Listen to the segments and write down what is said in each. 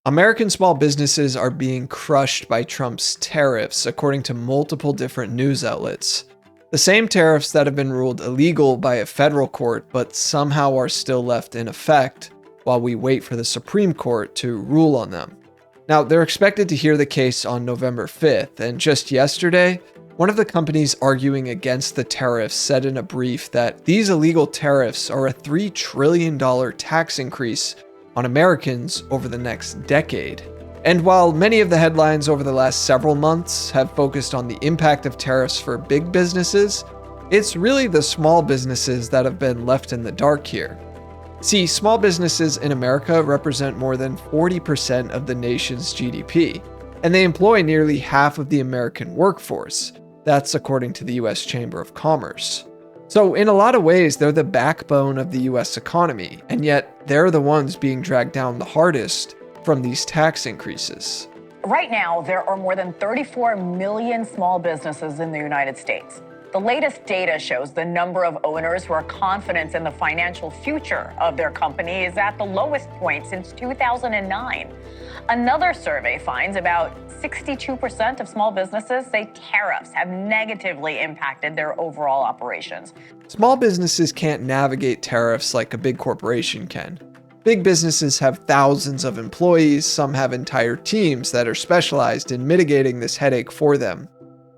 American small businesses are being crushed by Trump's tariffs, according to multiple different news outlets. The same tariffs that have been ruled illegal by a federal court, but somehow are still left in effect while we wait for the Supreme Court to rule on them. Now, they're expected to hear the case on November 5th, and just yesterday, one of the companies arguing against the tariffs said in a brief that these illegal tariffs are a $3 trillion tax increase on Americans over the next decade. And while many of the headlines over the last several months have focused on the impact of tariffs for big businesses, it's really the small businesses that have been left in the dark here. See, small businesses in America represent more than 40% of the nation's GDP, and they employ nearly half of the American workforce. That's according to the US Chamber of Commerce. So in a lot of ways, they're the backbone of the US economy, and yet they're the ones being dragged down the hardest from these tax increases. Right now, there are more than 34 million small businesses in the United States. The latest data shows the number of owners who are confident in the financial future of their company is at the lowest point since 2009. Another survey finds about 62% of small businesses say tariffs have negatively impacted their overall operations. Small businesses can't navigate tariffs like a big corporation can. Big businesses have thousands of employees, some have entire teams that are specialized in mitigating this headache for them.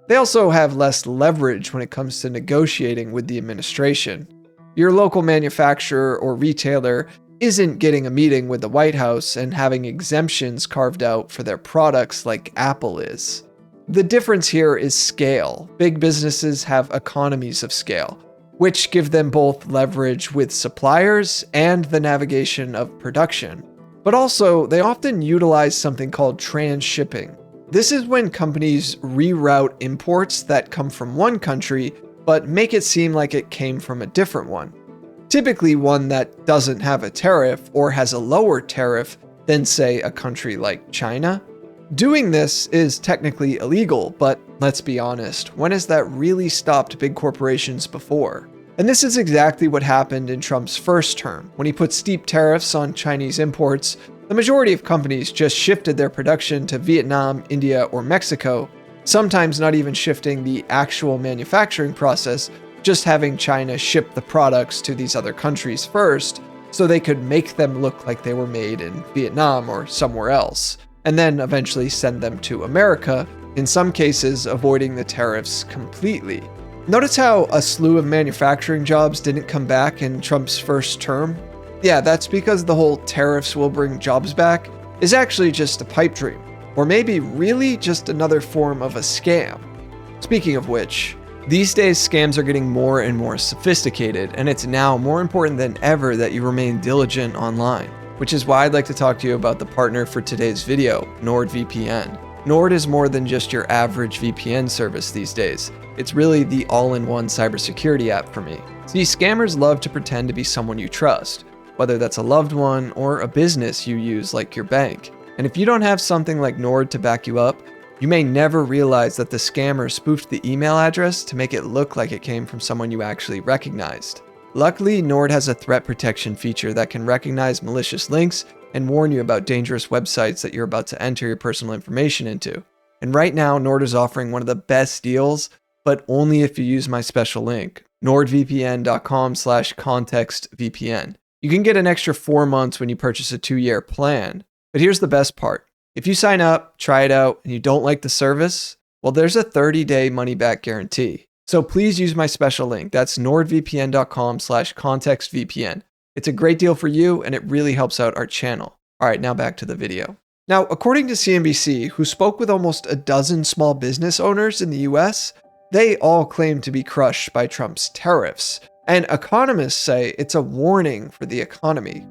They also have less leverage when it comes to negotiating with the administration. Your local manufacturer or retailer isn't getting a meeting with the White House and having exemptions carved out for their products like Apple is. The difference here is scale. Big businesses have economies of scale, which give them both leverage with suppliers and the navigation of production. But also, they often utilize something called transshipping. This is when companies reroute imports that come from one country, but make it seem like it came from a different one. Typically one that doesn't have a tariff or has a lower tariff than, say, a country like China. Doing this is technically illegal, but let's be honest, when has that really stopped big corporations before? And this is exactly what happened in Trump's first term. When he put steep tariffs on Chinese imports, the majority of companies just shifted their production to Vietnam, India, or Mexico, sometimes not even shifting the actual manufacturing process, just having China ship the products to these other countries first, so they could make them look like they were made in Vietnam or somewhere else, and then eventually send them to America, in some cases avoiding the tariffs completely. Notice how a slew of manufacturing jobs didn't come back in Trump's first term? Yeah, that's because the whole tariffs will bring jobs back is actually just a pipe dream, or maybe really just another form of a scam. Speaking of which, these days scams are getting more and more sophisticated, and it's now more important than ever that you remain diligent online, which is why I'd like to talk to you about the partner for today's video, NordVPN. Nord is more than just your average VPN service these days. It's really the all-in-one cybersecurity app for me. See, scammers love to pretend to be someone you trust, whether that's a loved one or a business you use like your bank. And if you don't have something like Nord to back you up, you may never realize that the scammer spoofed the email address to make it look like it came from someone you actually recognized. Luckily, Nord has a threat protection feature that can recognize malicious links and warn you about dangerous websites that you're about to enter your personal information into. And right now, Nord is offering one of the best deals, but only if you use my special link, nordvpn.com/contextvpn. You can get an extra 4 months when you purchase a 2-year plan. But here's the best part. If you sign up, try it out, and you don't like the service, well, there's a 30-day money-back guarantee. So please use my special link. That's nordvpn.com/contextvpn. It's a great deal for you, and it really helps out our channel. All right, now back to the video. Now, according to CNBC, who spoke with almost a dozen small business owners in the US, they all claim to be crushed by Trump's tariffs. And economists say it's a warning for the economy.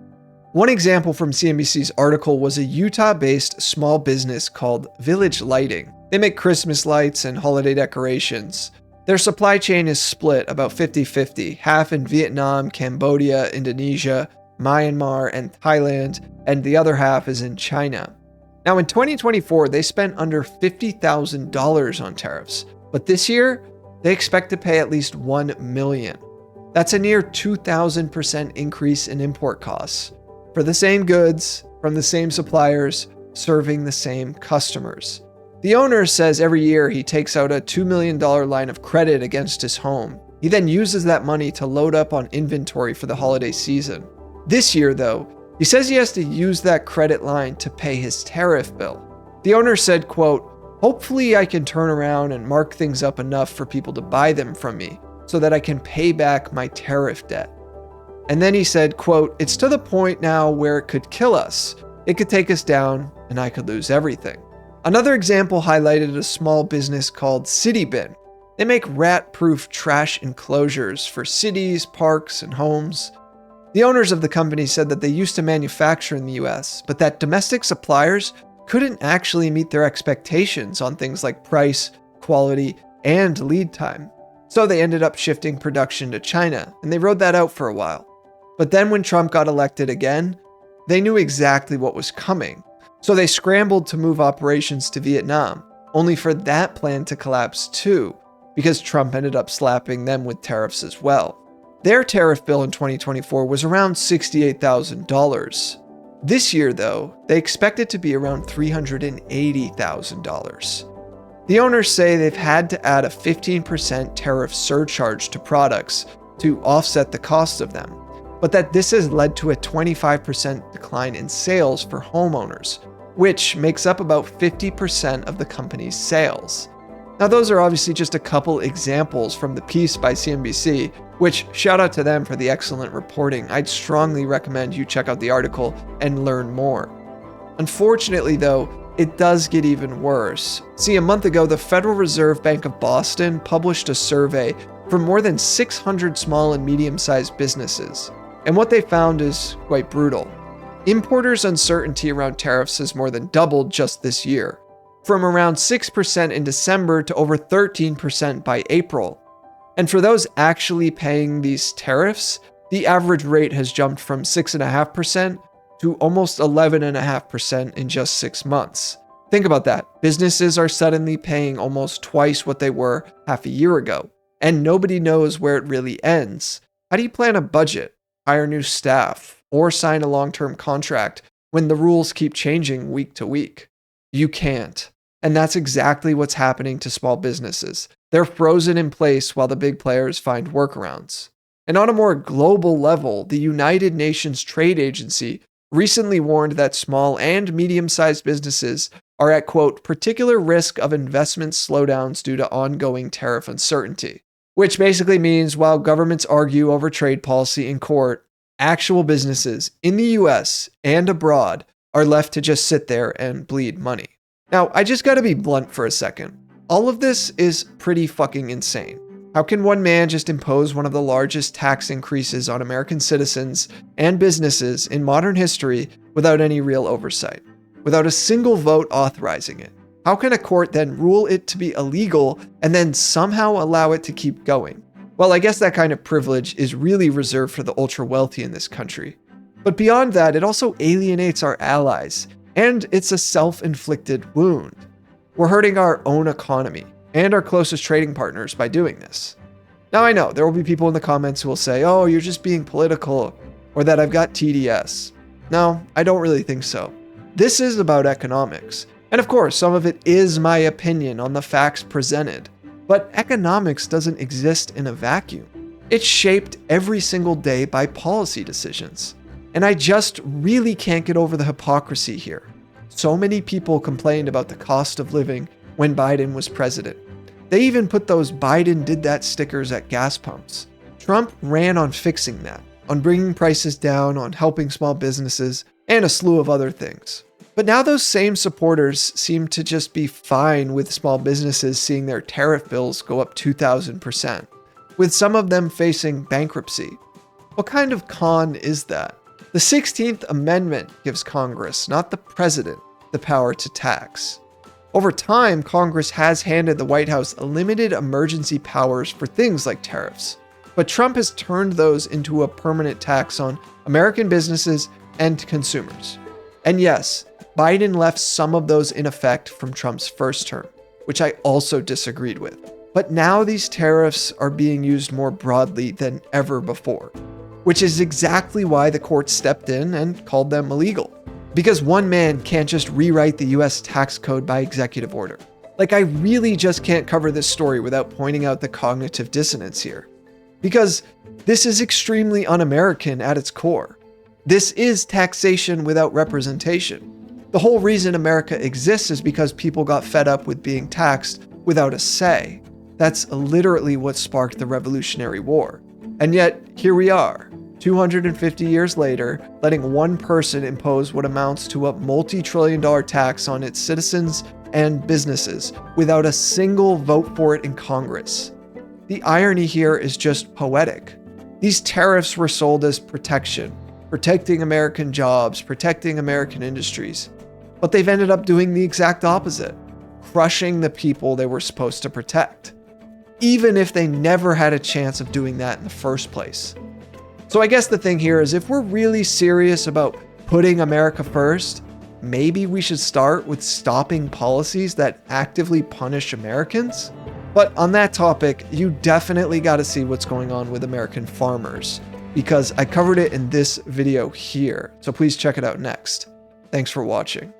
One example from CNBC's article was a Utah-based small business called Village Lighting. They make Christmas lights and holiday decorations. Their supply chain is split about 50-50, half in Vietnam, Cambodia, Indonesia, Myanmar, and Thailand, and the other half is in China. Now in 2024, they spent under $50,000 on tariffs, but this year, they expect to pay at least $1 million. That's a near 2,000% increase in import costs. For the same goods, from the same suppliers, serving the same customers. The owner says every year he takes out a $2 million line of credit against his home. He then uses that money to load up on inventory for the holiday season. This year, though, he says he has to use that credit line to pay his tariff bill. The owner said, quote, "Hopefully I can turn around and mark things up enough for people to buy them from me so that I can pay back my tariff debt." And then he said, quote, "It's to the point now where it could kill us. It could take us down and I could lose everything." Another example highlighted a small business called City Bin. They make rat-proof trash enclosures for cities, parks, and homes. The owners of the company said that they used to manufacture in the US, but that domestic suppliers couldn't actually meet their expectations on things like price, quality, and lead time. So they ended up shifting production to China, and they rode that out for a while. But then when Trump got elected again, they knew exactly what was coming. So they scrambled to move operations to Vietnam, only for that plan to collapse too, because Trump ended up slapping them with tariffs as well. Their tariff bill in 2024 was around $68,000. This year, though, they expect it to be around $380,000. The owners say they've had to add a 15% tariff surcharge to products to offset the cost of them, but that this has led to a 25% decline in sales for homeowners, which makes up about 50% of the company's sales. Now, those are obviously just a couple examples from the piece by CNBC, which shout out to them for the excellent reporting. I'd strongly recommend you check out the article and learn more. Unfortunately, though, it does get even worse. See, a month ago, the Federal Reserve Bank of Boston published a survey for more than 600 small and medium-sized businesses. And what they found is quite brutal. Importers' uncertainty around tariffs has more than doubled just this year, from around 6% in December to over 13% by April. And for those actually paying these tariffs, the average rate has jumped from 6.5% to almost 11.5% in just 6 months. Think about that. Businesses are suddenly paying almost twice what they were half a year ago, and nobody knows where it really ends. How do you plan a budget, hire new staff, or sign a long-term contract when the rules keep changing week to week? You can't. And that's exactly what's happening to small businesses. They're frozen in place while the big players find workarounds. And on a more global level, the United Nations Trade Agency recently warned that small and medium-sized businesses are at, quote, particular risk of investment slowdowns due to ongoing tariff uncertainty. Which basically means while governments argue over trade policy in court, actual businesses in the US and abroad are left to just sit there and bleed money. Now, I just gotta be blunt for a second. All of this is pretty fucking insane. How can one man just impose one of the largest tax increases on American citizens and businesses in modern history without any real oversight, without a single vote authorizing it? How can a court then rule it to be illegal and then somehow allow it to keep going? Well, I guess that kind of privilege is really reserved for the ultra wealthy in this country. But beyond that, it also alienates our allies, and it's a self-inflicted wound. We're hurting our own economy and our closest trading partners by doing this. Now, I know there will be people in the comments who will say, "Oh, you're just being political," or that I've got TDS. No, I don't really think so. This is about economics. And of course, some of it is my opinion on the facts presented. But economics doesn't exist in a vacuum. It's shaped every single day by policy decisions. And I just really can't get over the hypocrisy here. So many people complained about the cost of living when Biden was president. They even put those "Biden did that" stickers at gas pumps. Trump ran on fixing that, on bringing prices down, on helping small businesses, and a slew of other things. But now those same supporters seem to just be fine with small businesses seeing their tariff bills go up 2,000%, with some of them facing bankruptcy. What kind of con is that? The 16th Amendment gives Congress, not the president, the power to tax. Over time, Congress has handed the White House limited emergency powers for things like tariffs, but Trump has turned those into a permanent tax on American businesses and consumers. And yes, Biden left some of those in effect from Trump's first term, which I also disagreed with. But now these tariffs are being used more broadly than ever before, which is exactly why the court stepped in and called them illegal. Because one man can't just rewrite the US tax code by executive order. Like, I really just can't cover this story without pointing out the cognitive dissonance here. Because this is extremely un-American at its core. This is taxation without representation. The whole reason America exists is because people got fed up with being taxed without a say. That's literally what sparked the Revolutionary War. And yet, here we are, 250 years later, letting one person impose what amounts to a multi-trillion-dollar tax on its citizens and businesses without a single vote for it in Congress. The irony here is just poetic. These tariffs were sold as protection, protecting American jobs, protecting American industries. But they've ended up doing the exact opposite, crushing the people they were supposed to protect, even if they never had a chance of doing that in the first place. So I guess the thing here is, if we're really serious about putting America first, maybe we should start with stopping policies that actively punish Americans? But on that topic, you definitely got to see what's going on with American farmers, because I covered it in this video here, so please check it out next. Thanks for watching.